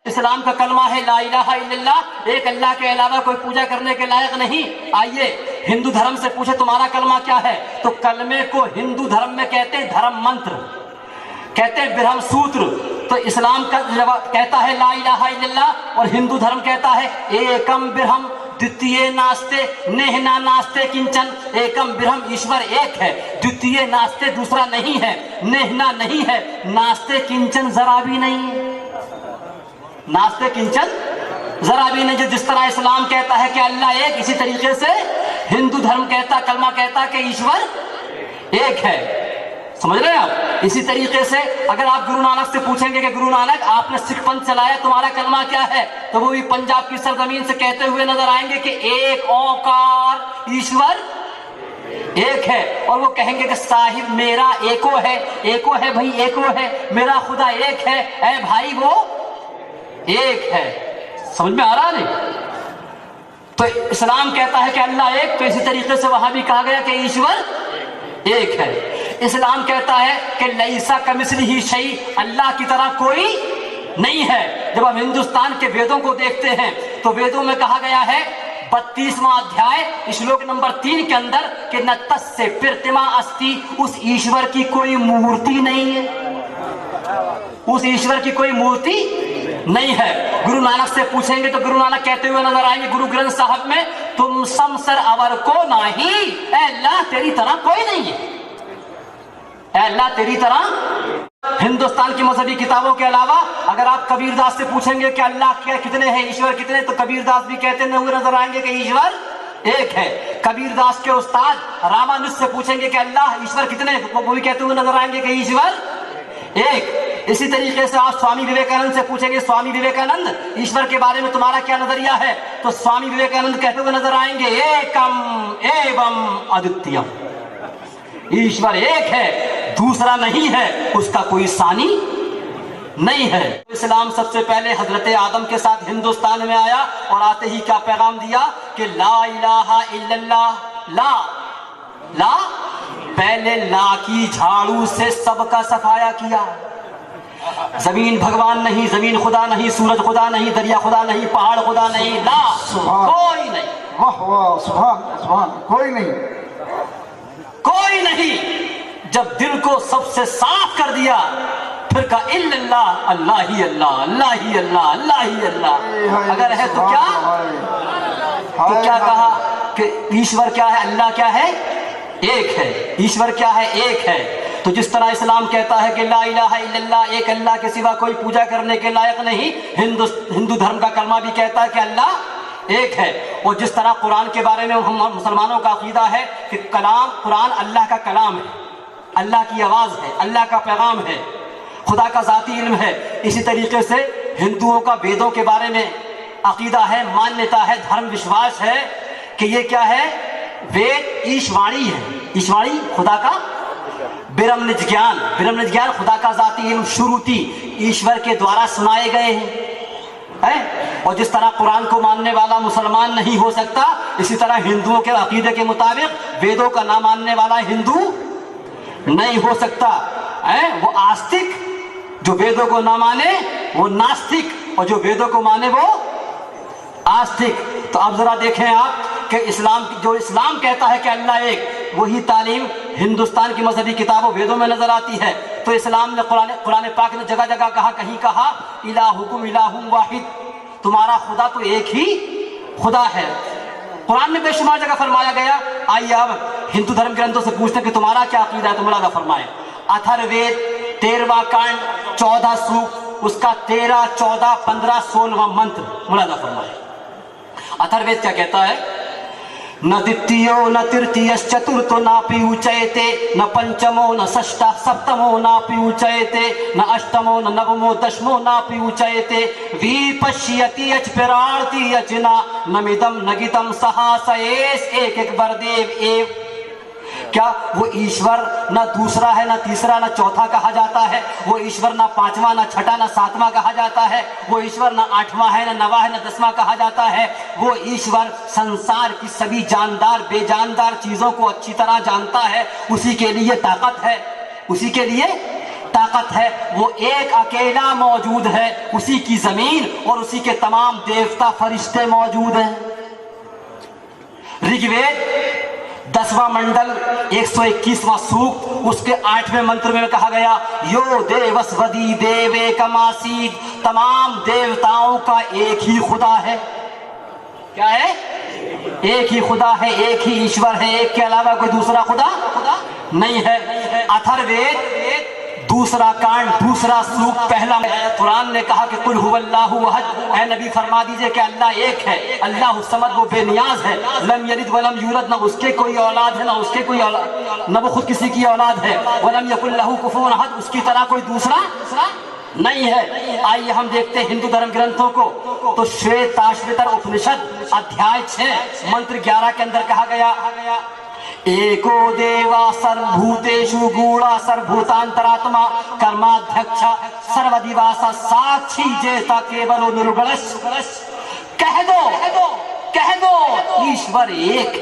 اسلام کا کلمہ ہے لا الہ الا اللہ، ایک اللہ کے علاوہ کوئی پوجا کرنے کے لائق نہیں۔ آئیے ہندو دھرم سے پوچھے تمہارا کلمہ کیا ہے، تو کلمے کو ہندو دھرم میں کہتے ہیں دھرم منتر، کہتے ہیں برہم سوتر۔ تو اسلام کا کہتا ہے لا الہ الا اللہ، اور ہندو دھرم کہتا ہے ایکم برہم द्वितीय नास्ते नेहना नास्ते किंचन। एकम ब्रह्म ईश्वर एक है, द्वितीय नास्ते दूसरा नहीं है, नेहना नहीं है, नास्ते किंचन जरा भी नहीं है, नास्ते किंचन जरा भी नहीं। जिस तरह इस्लाम कहता है कि अल्लाह एक, इसी तरीके से हिंदू धर्म कहता, कलमा कहता कि ईश्वर एक है। समझ रहे हैं आप? इसी तरीके से अगर आप गुरु नानक से पूछेंगे कि गुरु नानक आपने सिख पंथ चलाया, तुम्हारा कलमा क्या है, तो वो भी पंजाब की सरजमीन से कहते हुए नजर आएंगे कि एक ओंकार ईश्वर एक है। और वो कहेंगे कि साहिब मेरा एको है, एको है भाई, एको है, मेरा खुदा एक है, ऐ भाई वो एक है। समझ में आ रहा नहीं? तो इस्लाम कहता है कि अल्लाह एक, तो इसी तरीके से वहां भी कहा गया कि ईश्वर एक है। इस्लाम कहता है कि लैसा कमिस्लिही शै, अल्लाह की तरह कोई नहीं है। जब हम हिंदुस्तान के वेदों को देखते हैं तो वेदों में कहा गया है 32वां अध्याय श्लोक नंबर 3 के अंदर कि न तस्य प्रतिमा अस्ति, उस ईश्वर की कोई मूर्ति नहीं है, उस ईश्वर की कोई मूर्ति नहीं है। गुरु नानक से पूछेंगे तो गुरु नानक कहते हुए नजर आएंगे गुरु ग्रंथ साहब में, तुम समसर अवर को नहीं, ऐ अल्लाह तेरी तरह कोई नहीं है, ऐ अल्लाह तेरी तरह। हिंदुस्तान की मजहबी किताबों के अलावा अगर आप कबीरदास से पूछेंगे कि अल्लाह क्या कितने हैं, ईश्वर कितने, तो कबीरदास भी कहते हुए नजर आएंगे कि ईश्वर एक है। कबीरदास के उस्ताद रामानुज से पूछेंगे कि अल्लाह ईश्वर कितने, वो भी कहते हुए नजर आएंगे कि ईश्वर एक। इसी तरीके से आप स्वामी विवेकानंद से पूछेंगे, स्वामी विवेकानंद ईश्वर के बारे में तुम्हारा क्या नजरिया है, तो स्वामी विवेकानंद कहते हुए नजर आएंगे एकम एवं अद्वितीयम, ईश्वर एक है, दूसरा नहीं है, उसका कोई सानी नहीं है। इस्लाम सबसे पहले हजरत आदम के साथ हिंदुस्तान में आया और आते ही क्या पैगाम दिया कि ला इलाहा इल्लल्लाह। ला ला पहले ला की झाड़ू से सबका सफाया किया। जमीन भगवान नहीं, जमीन खुदा नहीं, सूरज खुदा नहीं, दरिया खुदा नहीं, पहाड़ खुदा नहीं, ला कोई नहीं। वाह वाह, सुभान सुभान, कोई नहीं, कोई नहीं। जब दिल को सबसे साफ कर दिया फिर कहा इल्लल्लाह, अल्लाह ही अल्लाह, अल्लाह ही अल्लाह, अल्लाह ही अल्लाह। अगर है तो क्या, तो क्या कहा कि ईश्वर क्या है, अल्लाह क्या है, एक है। ईश्वर क्या है, एक है। तो जिस तरह इस्लाम कहता है कि ला इलाहा इल्लल्लाह, एक अल्लाह के सिवा कोई पूजा करने के लायक नहीं, हिंदू धर्म का कलमा भी कहता है कि अल्लाह एक है। और जिस तरह कुरान के बारे में हम मुसलमानों का अकीदा है कि कलाम, कुरान अल्लाह का कलाम है, अल्लाह की आवाज़ है, अल्लाह का पैगाम है, खुदा का ज़ाती इल्म है। इसी तरीके से हिंदुओं का वेदों के बारे में अकीदा है, मान्यता है, धर्म विश्वास है कि ये क्या है, वेद ईशवाणी है। ईशवाणी खुदा का ब्रह्म निज ज्ञान, ब्रह्म निज ज्ञान खुदा का ज़ाती इल्म, शुरूती ईश्वर के द्वारा सुनाए गए हैं। और जिस तरह कुरान को मानने वाला मुसलमान नहीं हो सकता, इसी तरह हिंदुओं के अकीदे के मुताबिक वेदों का ना मानने वाला हिंदू नहीं हो सकता। वो आस्तिक जो वेदों को ना माने वो नास्तिक, और जो वेदों को माने वो आस्तिक। तो अब जरा देखें आप कि इस्लाम, जो इस्लाम कहता है कि अल्लाह एक, वही तालीम हिंदुस्तान की मजहबी किताबों वेदों में नजर आती है। तो इस्लाम ने कुरान पाक ने जगह जगह कहा, कहीं कहा इलाहुकुम इलाहुम वाहिद, तुम्हारा खुदा तो एक ही खुदा है। कुरान में बेशुमार जगह फरमाया गया। आइए अब हिंदू धर्म ग्रंथों से पूछते हैं कि तुम्हारा क्या अकीदा है, तुम्हारा फरमाए। अथर्ववेद 13वां कांड 14 सूक्त, उसका 13, 14, 15, 16वां मंत्र मुलादा फरमाए। अथर्ववेद क्या कहता है, न द्वितीयो न तृतीयश्च चतुर्थो नापि उच्यते, न पंचमो न षष्ठः सप्तमो नापि उच्यते, न अष्टमो न नवमो दशमो नापि उच्यते, विपश्यति यच पिरार्ति यच न मिदं न गितं सहासयेस एक एक वरदेव एव। क्या वो ईश्वर न दूसरा है, न तीसरा, न चौथा कहा जाता है? वो ईश्वर न पांचवा, न छठा, न सातवां कहा जाता है? वो ईश्वर न आठवां है, न नवा है, न 10वां कहा जाता है? वो ईश्वर संसार की सभी जानदार बेजानदार चीजों को अच्छी तरह जानता है, उसी के लिए ताकत है, उसी के लिए ताकत طاقت ہے وہ ایک اکیلا موجود ہے، اسی کی زمین اور اسی کے تمام دیوتا فرشتے موجود ہیں۔ رگ وید 10واں منڈل 121واں سوکت اس کے 8ویں منتر میں کہا گیا یو دیوسودی دیوے کماسید، تمام دیوتاؤں کا ایک ہی خدا ہے۔ کیا ہے؟ ایک ہی خدا ہے، ایک ہی ایشور ہے، ایک کے علاوہ کوئی دوسرا خدا نہیں ہے۔ اتھر وید 2 کانڈ 2 سوکت 1 قرآن نے کہا کہ قل هو اللہ احد، اے نبی فرما دیجئے کہ اللہ ایک ہے، اللہ الصمد، وہ بے نیاز ہے، لم یلد ولم یولد، نہ اس کے کوئی اولاد ہے نہ اس کے کوئی اولاد، نہ وہ خود کسی کی اولاد ہے، ولم یکن لہ کفوا احد، اس کی طرح کوئی دوسرا نہیں ہے۔ آئیے ہم دیکھتے ہیں ہندو دھرم گرنتھوں کو، تو شویتاشوتر اپنشد ادھیائے 6 منتر 11 کے اندر کہا گیا ایکو دیوا سربھوتیشو گوڑا سربھوتانتراتما کرمادھیکشا سروادیواسا ساکشی جیتا کیولو نرگڑش، کہہ دو ایشور ایک،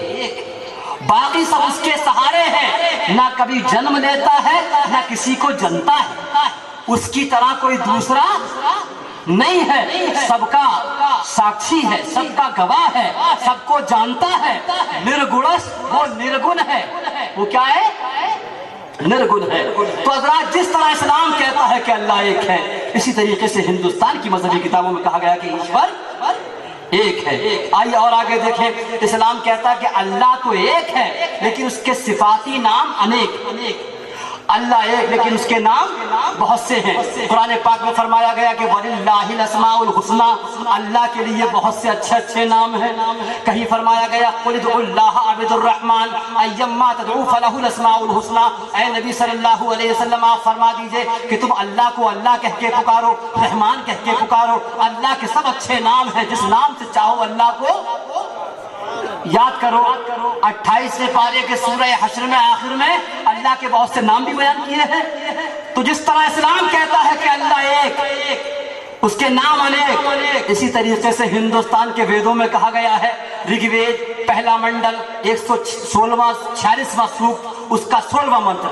باقی سب اس کے سہارے ہیں، نہ کبھی جنم لیتا ہے نہ کسی کو جنتا ہے، اس کی طرح کوئی دوسرا نہیں ہے، سب کا ساکشی ہے، سب کا گواہ ہے، سب کو جانتا ہے۔ نرگڑش، وہ نرگن ہے، وہ کیا ہے؟ نرگن ہے۔ تو حضرات جس طرح اسلام کہتا ہے کہ اللہ ایک ہے، اسی طریقے سے ہندوستان کی مذہبی کتابوں میں کہا گیا کہ ایشور ایک ہے۔ آئیے اور آگے دیکھیں، اسلام کہتا ہے کہ اللہ تو ایک ہے لیکن اس کے صفاتی نام انیک، اللہ ایک لیکن اس کے نام بہت سے ہیں۔ قرآن پاک میں فرمایا گیا کہ وَلِلَّهِ الْأَسْمَاءُ الْحُسْنَى، اللہ کے لیے بہت سے اچھے نام ہیں۔ کہیں فرمایا گیا قُلِ ادْعُوا اللَّهَ أَوِ ادْعُوا الرَّحْمَٰنَ أَيَّمَّا تَدْعُوا فَلَهُ الْأَسْمَاءُ الْحُسْنَى، اے نبی صلی اللہ علیہ وسلم آپ فرما دیجئے کہ تم اللہ کو اللہ کہہ کے پکارو، رحمان کہہ کے پکارو، اللہ کے سب اچھے نام ہیں، جس نام سے چاہو اللہ کو یاد کرو۔ 28ویں پارے کے سورہ حشر میں آخر میں اللہ کے بہت سے نام بھی بیان کیے ہیں۔ تو جس طرح اسلام کہتا ہے کہ اللہ ایک، اس کے نام انیک، اسی طریقے سے ہندوستان کے ویدوں میں کہا گیا ہے، رگ وید 1 منڈل 146واں سوکت اس کا 16واں منتر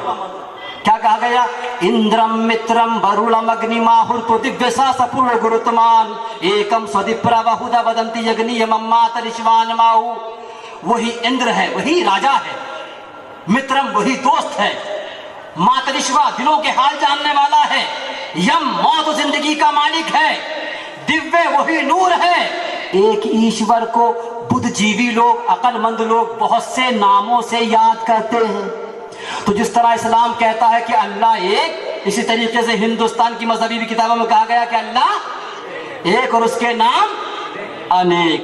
کیا کہا گیا اندرم مترم برولم اگنی ماہرتو دیویسا سپور گرتمان ایکم سدپرا بہودا بدنتی یگنی ممات رشوان ماہو، وہی اندر ہے، وہی راجا ہے، مترم وہی دوست ہے، ماترشوا دلوں کے حال جاننے والا ہے، یم موت و زندگی کا مالک ہے، دیوے وہی نور ہے۔ ایک ایشور کو بدھ جیوی لوگ، عقل مند لوگ بہت سے ناموں سے یاد کرتے ہیں۔ تو جس طرح اسلام کہتا ہے کہ اللہ ایک، اسی طریقے سے ہندوستان کی مذہبی کتابوں میں کہا گیا کہ اللہ ایک اور اس کے نام انیک۔